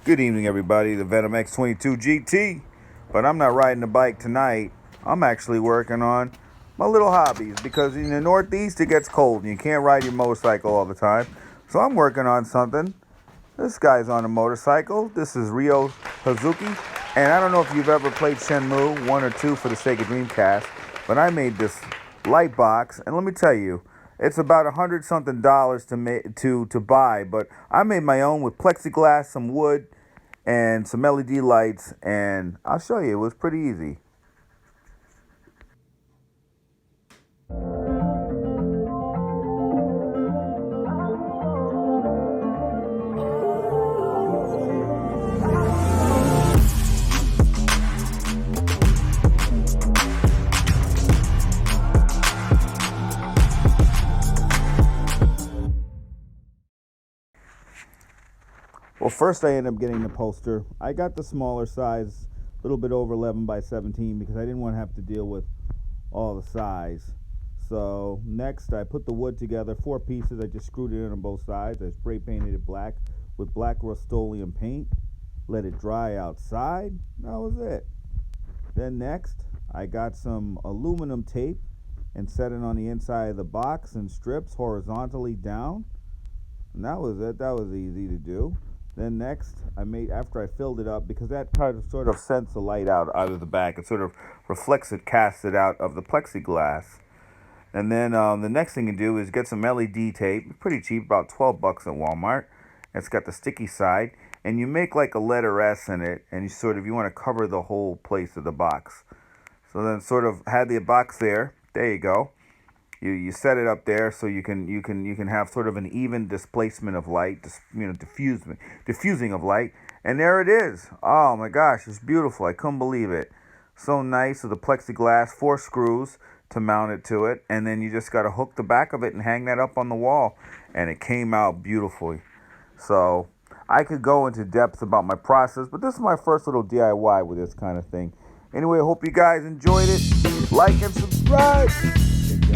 Good evening, everybody. The Venom X22 GT. But I'm not riding the bike tonight. I'm actually working on my little hobbies because in the Northeast it gets cold and you can't ride your motorcycle all the time. So I'm working on something. This guy's on a motorcycle. This is Ryo Hazuki. And I don't know if you've ever played Shenmue 1 or 2 for the Sega Dreamcast, but I made this light box, and let me tell you, it's about $100 something to buy, but I made my own with plexiglass, some wood, and some LED lights, and I'll show you. It was pretty easy. Well, first I ended up getting the poster. I got the smaller size, a little bit over 11 by 17, because I didn't want to have to deal with all the size. So next I put the wood together, 4 pieces. I just screwed it in on both sides. I spray painted it black with black Rust-Oleum paint. Let it dry outside. That was it. Then next I got some aluminum tape and set it on the inside of the box in strips horizontally down. And that was it. That was easy to do. Then next, after I filled it up, because that kind of sort of sends the light out of the back. It sort of reflects it, casts it out of the plexiglass. And then the next thing you do is get some LED tape, pretty cheap, about 12 bucks at Walmart. It's got the sticky side, and you make like a letter S in it, and you want to cover the whole place of the box. So then sort of had the box there. There you go. You set it up there so you can have sort of an even displacement of light, diffusing of light, and there it is. Oh my gosh, it's beautiful. I couldn't believe it. So nice with the plexiglass, 4 screws to mount it to it, and then you just got to hook the back of it and hang that up on the wall, and it came out beautifully. So I could go into depth about my process, but this is my first little DIY with this kind of thing. Anyway, I hope you guys enjoyed it. Like and subscribe. Take care.